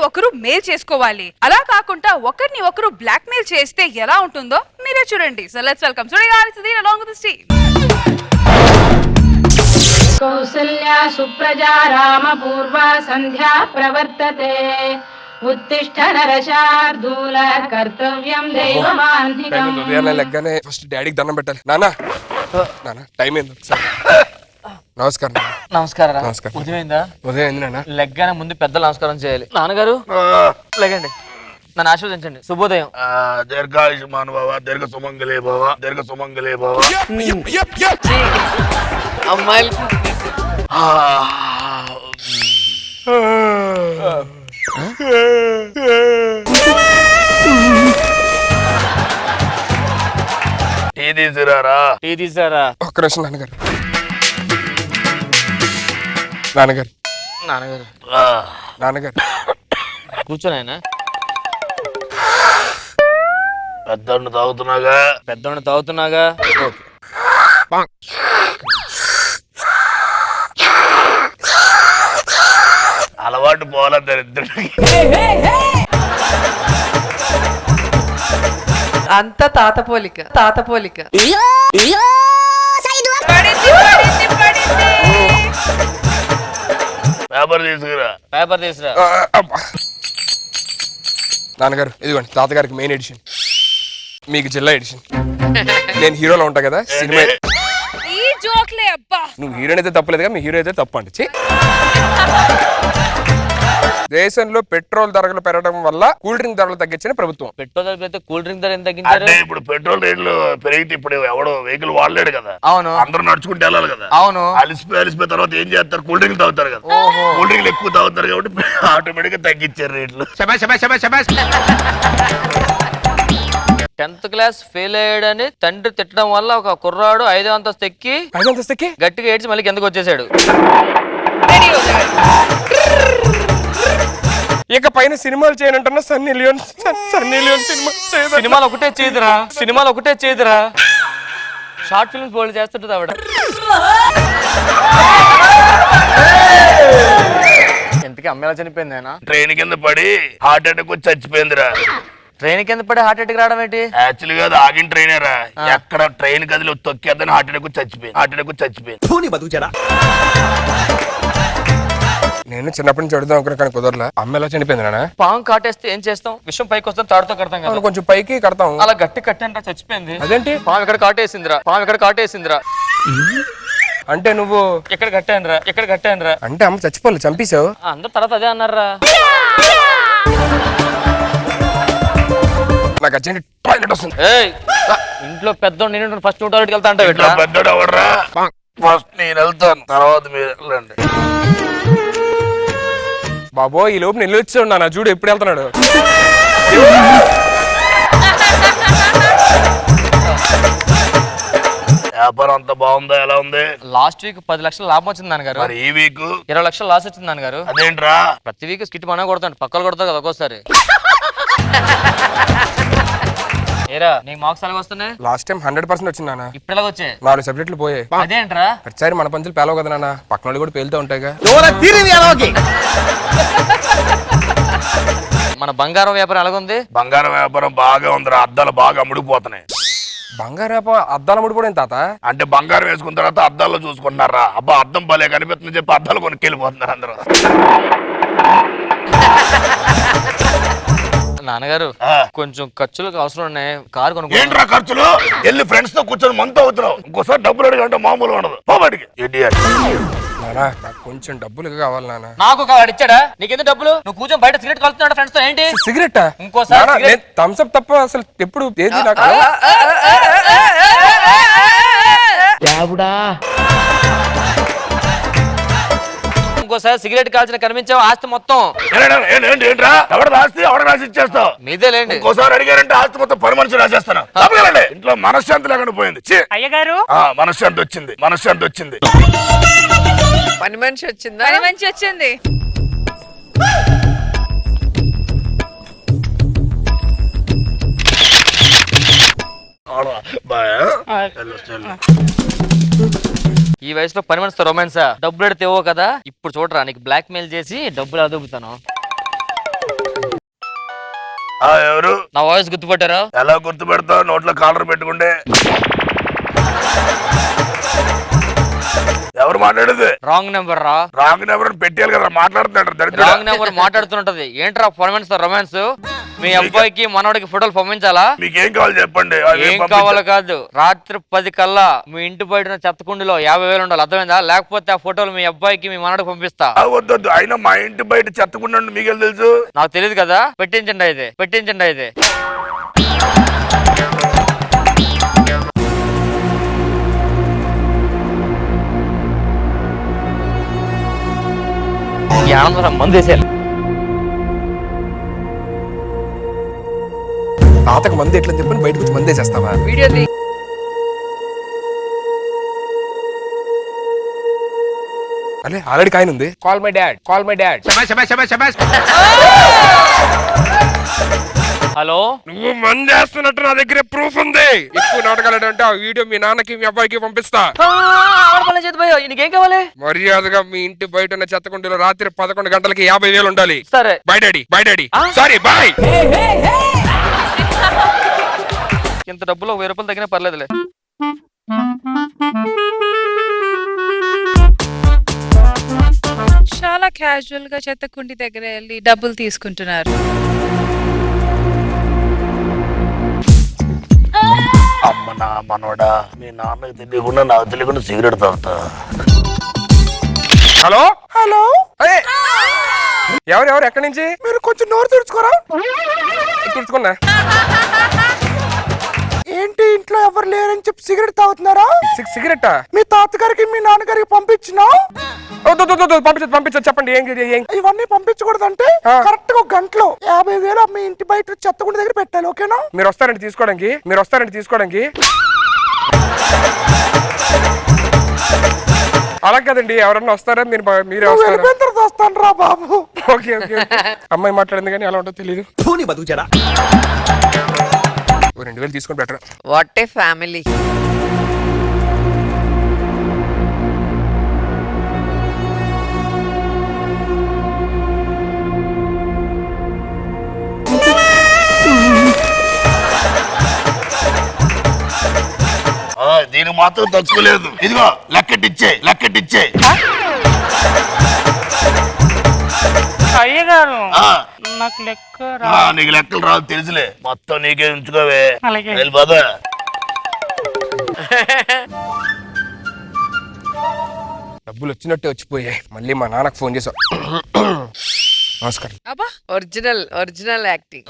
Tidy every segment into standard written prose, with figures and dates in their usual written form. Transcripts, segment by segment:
ఒకరు మెయిల్ చేసుకోవాలి. అలా కాకుండా ఒకరిని ఒకరు బ్లాక్ మెయిల్ చేస్తే ఎలా ఉంటుందో మీరే చూడండి. So let's welcome Suresh along with the team. Kausalya సుప్రజా రామ పూర్వ సంధ్యా ప్రవర్తతే ఉత్తిష్ట నరశార్దూల కర్తవ్యం దైవమాన్నికం. లెగ్గానే ఫస్ట్ డాడీకి దండం పెట్టాలి. నానా టైం ఏంది? నమస్కారం. నమస్కారం. నమస్కారం. ఉదయం ఏంది నాన్న? లెగ్గానే ముందు పెద్దలు నమస్కారం చేయాలి. నాన్నగారు లెగండి, నన్ను ఆశీర్వదించండి. శుభోదయం. దీర్ఘాయుష్మాన్ బావ, దీర్ఘ సుమంగళే బావ, దీర్ఘ సుమంగళే బావ. అమ్మాయిలు టీ తీసుకురారా. టీ తీసారా? ఒక్క నిమిషం నాన్నగారు. నాన్నగారు నాన్నగారు నాన్నగారు కూర్చొని ఆయన. పెద్దోడిని తాగుతున్నాగా. పెద్దోడిని తాగుతున్నాగా. అలవాటు పోవాల దరిద్రుడికి. అంత తాతపోలిక. పేపర్ తీసుకురా. పేపర్ తీసురా. నాన్నగారు ఇదిగోండి, తాతగారికి మెయిన్ ఎడిషన్, మీకు జిల్లా ఎడిషన్. నేను హీరోలో ఉంటా కదా సినిమా. ఈ జోక్లే అబ్బా. నువ్వు హీరోయిన్ అయితే తప్పలేదుగా, మీ హీరో అయితే తప్పండి. దేశంలో పెట్రోల్ ధరలు పెరగడం వల్ల కూల్ డ్రింక్ ధరలు తగ్గించిన ప్రభుత్వం. పెట్రోల్ ధర అయితే కూల్ డ్రింక్ ధర ఎంత తగ్గించారు? అంటే ఇప్పుడు పెట్రోల్ రేట్లు పెరిగితే ఇప్పుడు ఎవడో వెహికల్ వాడలేడు కదా. అవును. అందరూ నడుచుకుంటూ వెళ్ళాలి కదా. అవును. అలిసిపోయిన తర్వాత ఏం చేస్తారు? కూల్ డ్రింక్ తాగుతారు కదా. కూల్ డ్రింక్లు ఎక్కువ తాగుతారు కాబట్టి ఆటోమేటిక్ గా తగ్గించారు రేట్లు. 10th క్లాస్ ఫెయిల్ అయ్యాడని తండ్రి తిట్టడం వల్ల ఒక కుర్రాడు 5వ అంతస్తు ఎక్కి గట్టిగా ఏడ్చి మళ్ళీ కిందకు వచ్చేసాడు. ఇక పైన సినిమాలు చేయనంటున్నా సన్నీ లియోన్ సినిమాలు ఒకటే చేయదురా. షార్ట్ ఫిల్మ్స్ బోల్డ్ చేస్తుంటది ఆవిడ. ఎంతకీ అమ్మ ఎలా చనిపోయింది ఆయన? ట్రైన్ కింద పడి హార్ట్ అటాక్ వచ్చి చచ్చిపోయిందిరా. ట్రైన్ కింద పడి హార్ట్ అటాక్ రావడం ఏంటి? యాక్చువల్ గా ఆగిన ట్రైనేరా, ఎక్కడ ట్రైన్ కదిలి తొక్కేద్దని హార్ట్ అటాక్ చచ్చిపోయింది. నేను చిన్నప్పటి నుంచి అడుగుదాం అనుకున్నా కానీ కుదరలా. అమ్మ ఎలా చనిపోయింది నాన్న? పాము కాటేస్తే ఏం చేస్తాం? విషయం పైకి వస్తాం, తాడుతో కడతాం కదా. కొంచెం పైకి కడతాం. అలా గట్టి కట్టంట చచ్చిపోయింది. అదేంటి? పాము ఇక్కడ కాటేసిందిరా. అంటే నువ్వు ఎక్కడ కట్టానురా అంటే అమ్మ చచ్చిపోలే, చంపేశావు. అందరు తర్వాత అదే అన్నారా. నాకు అర్జెంట్ టాయిలెట్ వస్తుంది. ఇంట్లో పెద్దోడు నేను ఫస్ట్ టాయిలెట్కి వెళ్తా అంటే పెద్దోడు ఎవడరా? ఫస్ట్ నేను వెళ్తాను, తర్వాత మీరు వెళ్ళండి. బాబో ఈ లోపు నిల్లు వచ్చి ఉన్నా చూడు ఎప్పుడు వెళ్తున్నాడు. వ్యాపారం అంత బాగుందా? ఎలా ఉంది? లాస్ట్ వీక్ 10 లక్షలు లాభం వచ్చింది నాన్నగారు. మరి ఈ వీక్ 20 లక్షలు లాస్ వచ్చింది నాన్నగారు. అదేంట్రా? ప్రతి వీక్ స్కిట్ మన కొడతాడు, పక్కలు కొడతారు కదా ఒక్కోసారి. ఏరా నీకు మార్క్స్ ఎలాగ వస్తున్నాయి? లాస్ట్ టైం 100% వచ్చింది నాన్న. ఇప్పుడు ఎలాగ వచ్చాయి? 4 సబ్జెక్టులు పోయాయి. అదేంట్రా? ప్రతిసారి మన పంచులు పేలవు కదా నాన్న, పక్కన వాళ్ళు కూడా పేలుతూ ఉంటాయిగా. మన బంగారం వ్యాపారం ఎలాగుంది? బంగారం వ్యాపారం బాగా ఉందిరా, అద్దాలు బాగా అమ్ముడుపోతున్నాయి. బంగారం అద్దాల ముడిపోయింది తాత. అంటే బంగారం వేసుకున్న తర్వాత అద్దాల్లో చూసుకుంటున్నారా? అబ్బా అద్దం భలే కనిపిస్తుంది చెప్పి అద్దాలు కొనుక్కెళ్ళిపోతున్నారు అందరూ. నాన్నగారు కొంచెం ఖర్చులకు అవసరం ఉన్నాయి, కారు కొనుక్కో. ఏంట్రా ఖర్చులు? వెళ్ళి ఫ్రెండ్స్ తో కూర్చొని మనతో అవుతున్నావు. ఇంకోసారి డబ్బులు అడిగంటే మామూలు ఉండదు. పోవాడికి నానా నాకు కొంచెం డబ్బులు కావాలి నాన్న. నాకు వాడు ఇచ్చాడా? నీకెందుకు డబ్బులు? నువ్వు కూర్చొని బయట సిగరెట్ కలుస్తున్నాడు ఫ్రెండ్స్ తో. ఏంటి సిగరెట్? ఇంకోసారి థమ్స్ అప్ తప్ప అసలు ఎప్పుడు ఏది నాకు. ఇంకోసారి సిగరెట్ కాల్చిన కనిపించావు ఆస్తి మొత్తం ఏంట్రా? ఎవడ ఆస్తి ఎవడ రాసి ఇచ్చేస్తావు? మీదేలేండి. ఇంకోసారి అడిగారంటే ఆస్తి మొత్తం పని మనిషి రాసేస్తాను. ఇంట్లో మనశ్శాంతి లేకుండా పోయింది. అయ్యగారు మనశ్శాంతి వచ్చింది. పని మనిషి వచ్చిందా? పని మంచి వచ్చింది. ఈ వయసులో పని మనిషితో రొమాన్సా? డబ్బులు ఎడితే ఇవ్వవు కదా. ఇప్పుడు చూడరా, నీకు బ్లాక్ మెయిల్ చేసి డబ్బులు అదుపుతాను. ఎవరు? నా వాయిస్ గుర్తుపట్టారా? ఎలా గుర్తుపెడతావు? నోట్లో కాలర్ పెట్టుకుంటే. ఎవరు మాట్లాడేది? రాంగ్ నెంబర్ రా. రాంగ్ నెంబర్ పెట్టాలి కదా, మాట్లాడుతున్నాడు. రాంగ్ నెంబర్ మాట్లాడుతుంటది. ఏంట్రా పర్మనెన్స్ రొమాన్స్? మీ అబ్బాయికి మనోడికి ఫోటోలు పంపించాలా? మీకేం కావాలి చెప్పండి. ఏం కావాలో కాదు, రాత్రి 10 కల్లా మీ ఇంటి బయట చెత్తకుండిలో 50,000 ఉండాలి. అర్థమైందా? లేకపోతే ఆ ఫోటోలు మీ అబ్బాయికి మీ మనోడికి పంపిస్తా. వద్దు, అయినా మా ఇంటి బయట చెత్తకుండా మీకేం తెలుసు? నాకు తెలియదు కదా. పెట్టించండి అయితే. మందేసేయాలి. తాతకు మంది ఎట్లా చెప్పని బయటకు వచ్చి మందేసేస్తావా? వీడియో అరే ఆల్రెడీ కాయన ఉంది. Call my dad. హలో, నువ్వు మందేస్తున్నట్టు నా దగ్గర ప్రూఫ్ ఉంది. ఎక్కువ నాటకాలంటే ఆ వీడియో మీ నాన్నకి మీ అబ్బాయికి పంపిస్తా. నీకేం కావాలి? మర్యాదగా మీ ఇంటి బయట ఉన్న చెత్తకుండీలో రాత్రి 11 గంటలకి 50,000 ఉండాలి. సరే. Bye daddy. Sorry boy. ఇంత డబ్బులు 1000 రూపాయలు తగ్గినా పర్లేదులే. చాలా క్యాజువల్ గా చెత్తకుండి దగ్గర వెళ్ళి డబ్బులు తీసుకుంటున్నారు. అమ్మ నా మనోడా, మీ నాన్నకి తెలియకుండా నాకు తెలియకుండా సిగరెట్ తాగుతా. హలో ఎవరు ఎక్కడి నుంచి? మీరు కొంచెం నోరు తుడుచుకున్నా. ఏంటి ఇంట్లో ఎవరు లేరని చెప్పి సిగరెట్ తాగుతున్నారా? సిగరెట్ మీ తాతగారికి మీ నాన్నగారికి పంపించినా? పంపించదు. చెప్పండి ఏం ఇవన్నీ పంపించకూడదంటే కరెక్ట్ గా 1 గంటలో 50,000 మీ ఇంటి బయట చెత్తకుండి దగ్గర పెట్టాలి. ఓకేనా? మీరు వస్తారండి తీసుకోవడానికి. అలా కదండి, ఎవరన్నా వస్తారా? మీరే వస్తాను రా బాబు. ఓకే అమ్మాయి మాట్లాడింది కానీ ఎలా ఉంటుందో తెలియదు. 2,000 తీసుకొని బెటర్. What a family. దీనికి మాత్రం తచ్చుకోలేదు. ఇదిగో లెక్కటిచ్చే. అయ్యగారు ఆ, నాకు లెక్క నీకు లెక్కలు రాదు తెలుసులే. మొత్తం నీకే ఉంచుకోవే. వెళ్ళిపోదా? డబ్బులు వచ్చినట్టే వచ్చిపోయాయి. మళ్ళీ మా నాన్నకు ఫోన్ చేసా. నమస్కారం. అబ్బా, ఒరిజినల్ యాక్టింగ్.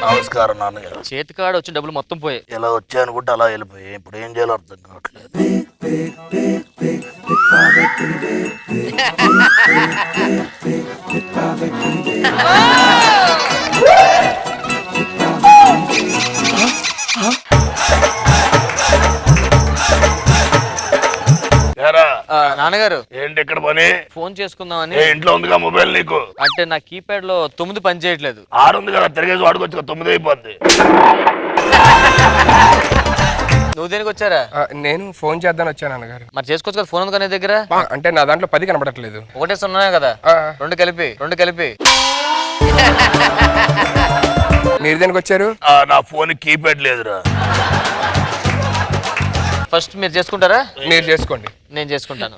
నమస్కారం నాన్నగారు. చేతికాడ వచ్చిన డబ్బులు మొత్తం పోయాయి. ఎలా వచ్చాయనుకుంటే అలా వెళ్ళిపోయాయి. ఇప్పుడు ఏం చేయాలో అర్థం కావట్లేదు. నాన్నగారు ఏంటి ఇక్కడ పని? ఫోన్ చేసుకుందామని. ఇంట్లో ఉందిగా మొబైల్ నీకు? అంటే నా కీప్యాడ్ లో 9 పని చేయట్లేదు. 6 ఉంది కదా, తిరిగేసి వాడుకోవచ్చు. 9 అయిపోద్ది. నువ్వు దేనికి వచ్చారా? నేను ఫోన్ చేద్దాని వచ్చాను అన్నగారు. మరి చేసుకోవచ్చు కదా, ఫోన్ ఉంది కదా దగ్గర. అంటే నా దాంట్లో 10 కనబడట్లేదు. ఒకటే సున్నానే కదా. 2 కలిపి. మీరు దేనికి వచ్చారు? నా ఫోన్ కీప్యాడ్ లేదురా. ఫస్ట్ మీరు చేసుకుంటారా? మీరు చేసుకోండి. నేను చేసుకుంటాను.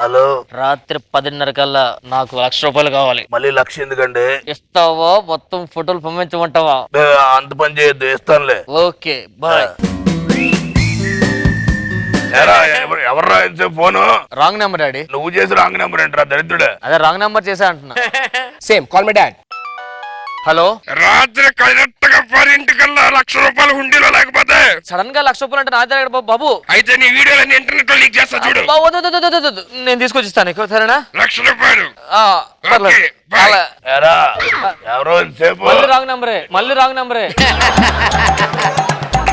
హలో, రాత్రి 10:30 కల్లా నాకు 1,00,000 రూపాయలు కావాలి. మళ్ళీ 1,00,000 ఎందుకండి? ఇస్తావా? మొత్తం ఫోటోలు పంపించమంటావా? అంత పని చేయొద్దు, ఇస్తానులే. Okay bye. ఎవర్రా ఫోను? Wrong number daddy. నువ్వు చేసి రాంగ్ నెంబర్ ఏంట్రా దరిద్రుడే? అదే రాంగ్ నెంబర్ చేసా అంటున్నా. Same call my dad. Hello, రాత్రి కరెక్ట్గా 10 కల్లా 1,00,000 రూపాయలు హుండీలో లేకపోతే సడన్ గా 1,00,000 రూపాయలు అంటే నా దగ్గర బాబు. అయితే నీ వీడియోలన్నీ ఇంటర్నెట్ లో లీక్ చేస్తా చూడు. నేను తీసుకొచ్చి ఇస్తాను. సరేనా? 1,00,000 రూపాయలు. పర్లేదు. బాయ్. ఎవరో సేపు మళ్ళీ రాంగ్ నెంబరే.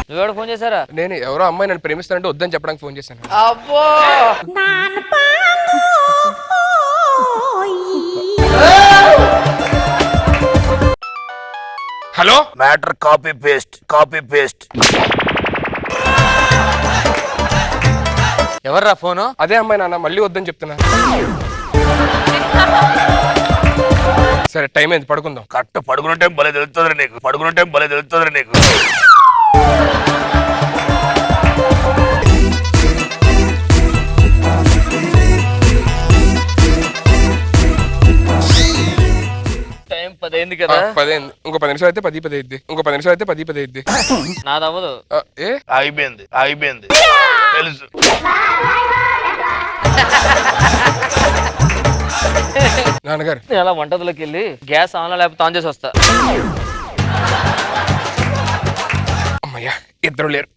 నువ్వెవడ ఫోన్ చేశారా? నేను ఎవరో అమ్మాయి నన్ను ప్రేమిస్తానంటే వద్దని చెప్పడానికి ఫోన్ చేశాను. అబ్బో, హలో, మ్యాటర్ కాపీ పేస్ట్. ఎవర్రా ఫోను? అదే అమ్మాయి నాన్న, మళ్ళీ వద్దని చెప్తున్నా. సరే టైం అయింది, పడుకుందాం. కరెక్ట్ పడుకున్న టైం భలే తెలుస్తుంది నీకు, పడుకున్న టైం భలే తెలుస్తుంది నీకు. టైం 10 అయింది కదా. 10 అయింది. ఇంకో 10 నిమిషాలు అయితే 10 అయింది. ఇంకో 10 నిమిషాలు అయితే 10 అయింది. నాదవ్వదు. ఏ ఆగిపోయింది తెలుసు. నాన్నగారు నేను అలా వంటగదిలోకి వెళ్ళి గ్యాస్ ఆన్లో లేకపోతే ఆన్ చేసి వస్తా. అమ్మయ్యా, ఇద్దరు లేరు.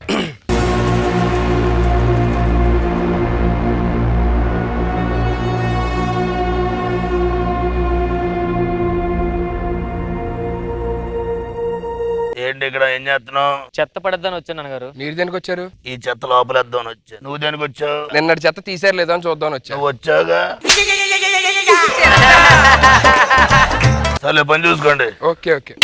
ఏంటి ఇక్కడ ఏం చేస్తున్నావు? చెత్త పడద్దని వచ్చాను నాన్నగారు. మీరు దేనికి వచ్చారు? ఈ చెత్త లోపలేద్దామని వచ్చా. నువ్వు దేనికి వచ్చావు? నిన్నటి చెత్త తీసారు లేదో అని చూద్దామని వచ్చా. నువ్వు వచ్చావుగా. సరే పని చూసుకోండి. Okay okay.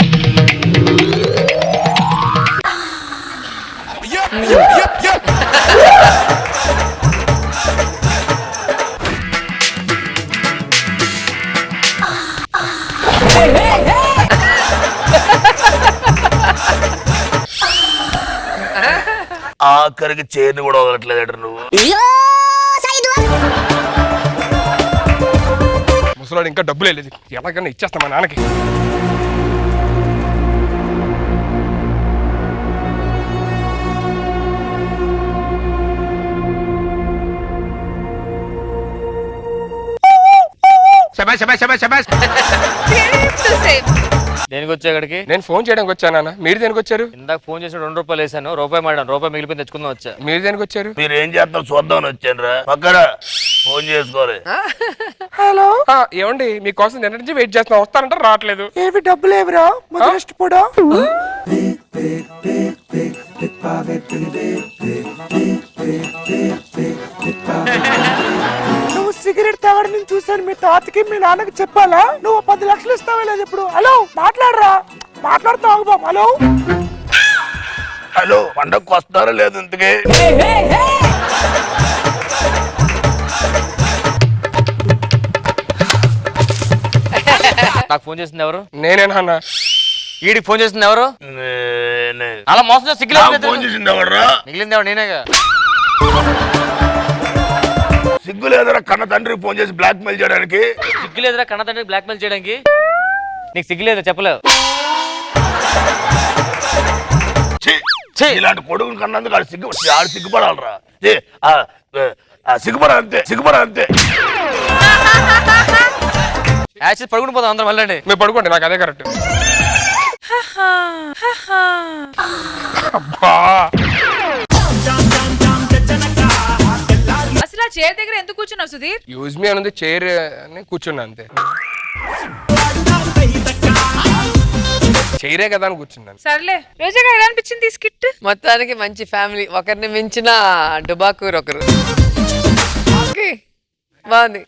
ఆఖరికి చైర్ని కూడా వదలట్లేదు నువ్వు. ముసలాడు ఇంకా డబ్బులు వెళ్ళేది, ఎలాగన్నా ఇచ్చేస్తా మా నాన్నకి. దేనికి వచ్చా ఇక్కడికి? నేను ఫోన్ చేయడానికి వచ్చాను నాన్న. మీరు దేనికి వచ్చారు? ఇందాక ఫోన్ చేసి 2 రూపాయలు వేసాను, రూపాయి మాడాను, రూపాయి మిగిలిపోయి తెచ్చుకుందాం వచ్చా. మీరు దేనికి వచ్చారు? మీరు ఏం చేస్తారో చూద్దామని వచ్చాను రా. పక్కన ఫోన్ చేసుకోవాలి. హలో, ఏమండి మీకోసం నిన్న నుంచి వెయిట్ చేస్తున్నా, వస్తానంటే రావట్లేదు. ఏవి డబ్బులు ఏవిరా కూడా. నువ్వు సిగరెట్ తాగడం నేను చూసాను. మీ తాతకి మీ నాన్నకి చెప్పాలా? నువ్వు 10 లక్షలు ఇస్తావా లేదు ఇప్పుడు? హలో, మాట్లాడరా. మాట్లాడుతావు బాబు. హలో హలో, పండగకు వస్తారా లేదు ఇంతకీ? నాకు ఫోన్ చేసింది ఎవరు? నేనే నాన్న. వీడికి ఫోన్ చేసింది ఎవరు? నేనే. అలా మోసం చేసి నాకు ఫోన్ చేసింది ఎవడరా? మిగిలింది ఎవరు? నేనేగా. సిగ్గు లేదరా కన్న తండ్రికి ఫోన్ చేసి బ్లాక్ మెయిల్ చేయడానికి? సిగ్గు లేదురా కన్న తండ్రి బ్లాక్ మెయిల్ చేయడానికి? నీకు సిగ్గు లేదా చెప్పలేవు? ఛీ, ఇలాంటి కొడుకుని కన్నందుకు ఆడు సిగ్గుపడాలరా. సిగ్గుపడాలి అంతే. యాక్చువల్ పడుకుని పోతాం అందరం వెళ్ళండి. మీరు పడుకోండి, నాకు అదే కరెక్ట్. అసలు ఆ చైర్ దగ్గర ఎందుకు కూర్చున్నావు సుధీర్? యూజ్ మీ అనుంది, చైర్ అని కూర్చున్నా అంతే. చైరే కదా అని కూర్చున్నాను. సర్లే, రోజాగా ఎలా అనిపించింది ఈ స్కిట్? మొత్తానికి మంచి ఫ్యామిలీ, ఒకరిని మించిన డుబాకూర్ ఒకరు. ఓకే, బాగుంది.